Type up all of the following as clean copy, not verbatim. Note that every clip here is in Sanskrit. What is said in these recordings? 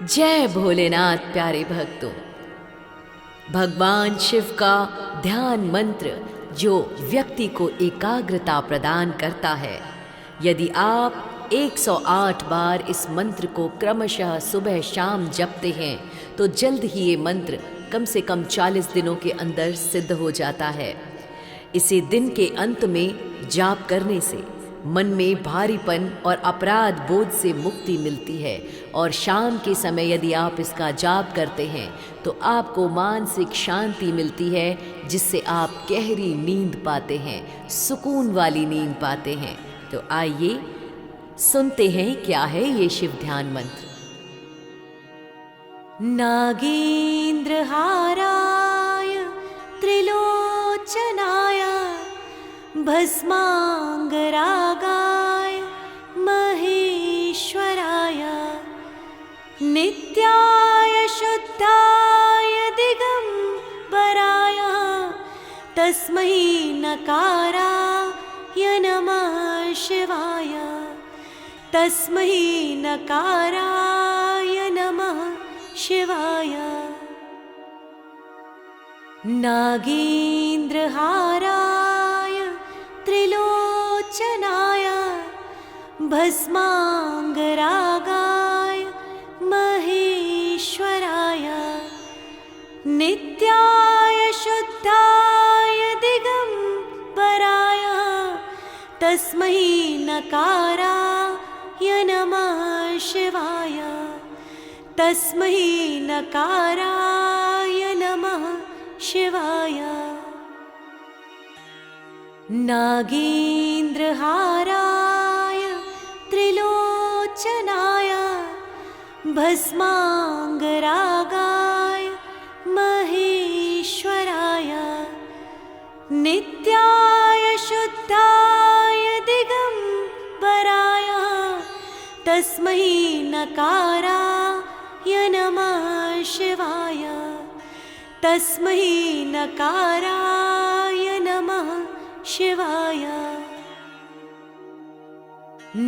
जय भोलेनाथ प्यारे भक्तों। भगवान शिव का ध्यान मंत्र जो व्यक्ति को एकाग्रता प्रदान करता है। यदि आप 108 बार इस मंत्र को क्रमशः सुबह शाम जपते हैं तो जल्द ही ये मंत्र कम से कम 40 दिनों के अंदर सिद्ध हो जाता है। इसे दिन के अंत में जाप करने से मन में भारीपन और अपराध बोध से मुक्ति मिलती है और शाम के समय यदि आप इसका जाप करते हैं तो आपको मानसिक शांति मिलती है, जिससे आप गहरी नींद पाते हैं, सुकून वाली नींद पाते हैं। तो आइए सुनते हैं क्या है ये शिव ध्यान मंत्र। नागेंद्र हाराय त्रिलोचनाय भस्मांगरागाय महेश्वराय नित्याय शुद्धाय दिगंबराय तस्मै नकाराय नमः शिवाय। तस्मै नकाराय नमः शिवाय। नागेंद्र हाराय त्रिलोचनाय भस्मांगरागाय महेश्वराय नित्याय शुद्धाय दिगंबराय तस्मै नकाराय नमः शिवाय। तस्मै नकाराय नमः शिवाय। नागेंद्र हाराय त्रिलोचनाय भस्मांगरागाय महेश्वराय नित्याय शुद्धाय दिगंबराय तस्मै नकाराय नमः शिवाय। तस्मै नकाराय नमः शिवाय।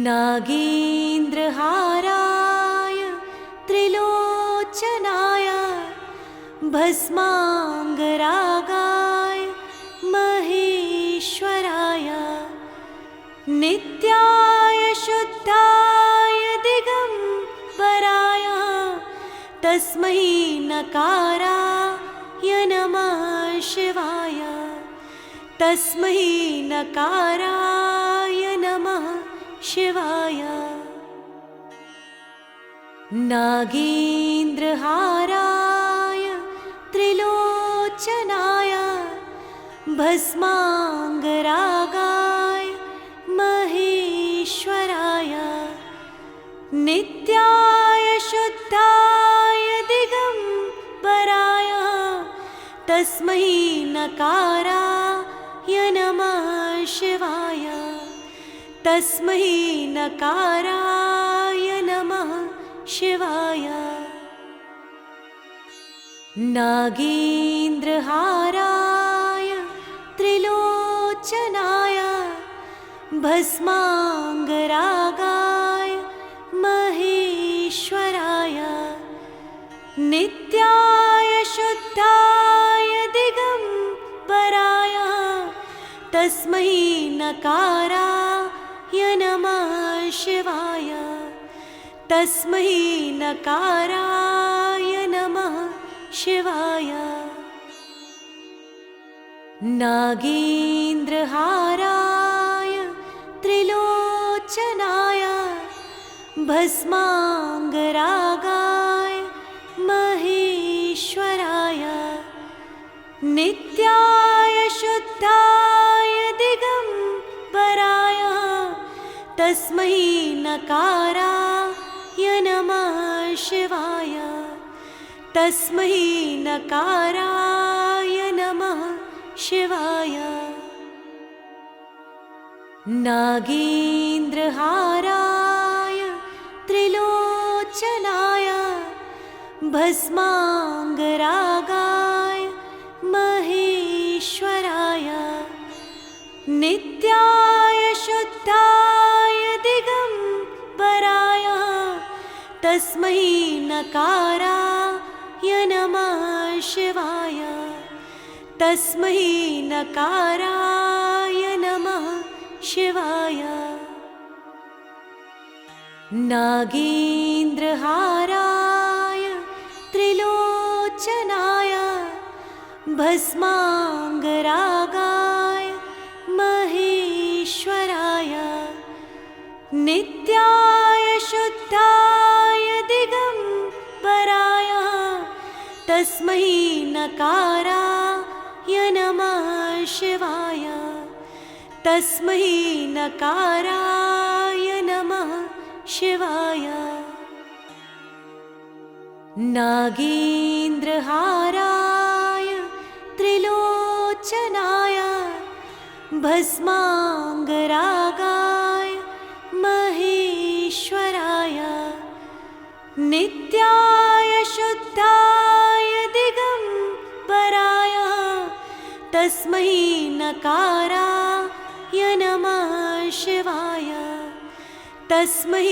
नागेंद्र हाराय त्रिलोचनाय भस्मांगरागाय महेश्वराय नित्याय शुद्धाय दिगंबराय तस्मै नकाराय नमः शिवाय। तस्मै नकाराय नमः शिवाय। नागेंद्र हाराय त्रिलोचनाय भस्मांगरागाय महेश्वराय नित्याय शुद्धाय दिगंबराय तस्मै नकाराय नमः शिवाय। तस्मै नकाराय नमः शिवाय। नागेंद्र हाराय त्रिलोचनाय भस्मांगरागाय महेश्वराय नित्याय शुद्धाय दिगंबराय तस्मै नकाराय नमः शिवाय। तस्मै नकाराय नमः शिवाय। नागेंद्र हाराय त्रिलोचनाय भस्मांगरागाय महेश्वराय नित्याय शुद्धाय दिगंबराय तस्मै नकाराय नमः शिवाय। तस्मै नकाराय नमः शिवाय। नागेंद्र हाराय त्रिलोचनाय भस्मांगरागाय महेश्वराय नित्याय शुद्धाय दिगंबराय तस्मै नकाराय नमः शिवाय तस्मै नकाराय नमः शिवाय नागेन्द्रहाराय त्रिलोचनाय भस्माङ्गरागाय महेश्वराय नित्याय शुद्धाय दिगम्बराय तस्मै नकाराय नमः शिवाय तस्मै नकाराय नमः शिवाय नागेन्द्रहाराय त्रिलोचनाय भस्माङ्गरागाय महेश्वराय नित्याय शुद्धाय दिगम्बराय तस्मै नकाराय नमः शिवाय तस्मै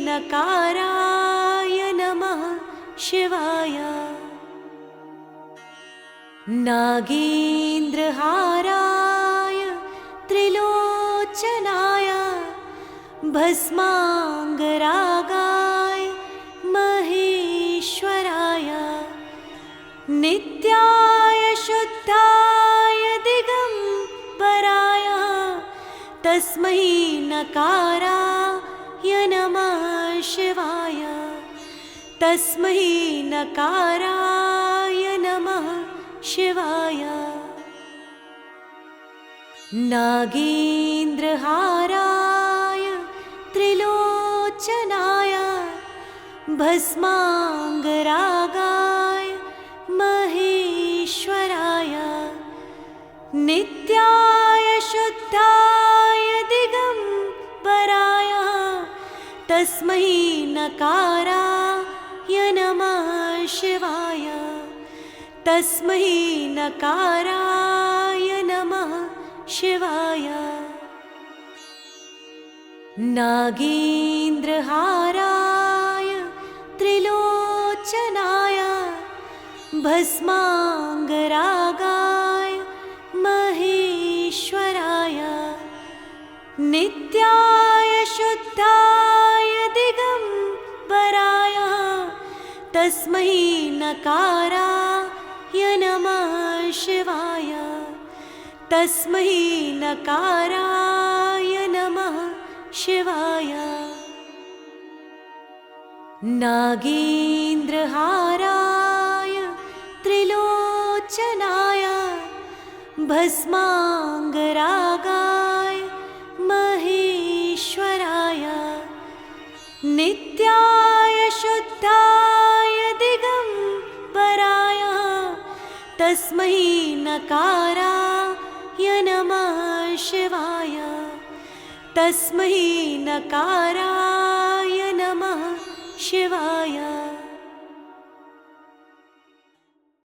नकाराय नमः शिवाय नागेन्द्रहाराय त्रिलोचनाय भस्माङ्गरागाय महेश्वराय नित्याय शुद्धाय दिगम्बराय तस्मै नकाराय नमः शिवाय तस्मै नकाराय नमः शिवाय नागेन्द्रहाराय त्रिलोचनाय भस्माङ्गरागाय महेश्वराय नित्याय शुद्धाय दिगम्बराय तस्मै नकाराय नमः शिवाय तस्मै नकाराय नमः शिवाय नागेन्द्रहाराय त्रिलोचनाय भस्माङ्गरागाय महेश्वराय नित्याय शुद्धाय दिगम्बराय तस्मै नकाराय नमः शिवाय तस्मै नकाराय नमः शिवाय नागेन्द्रहाराय त्रिलोचनाय भस्माङ्गरागाय महेश्वराय नित्याय शुद्धाय दिगम्बराय तस्मै नकाराय नमः शिवाय तस्मै नकाराय नमः शिवाय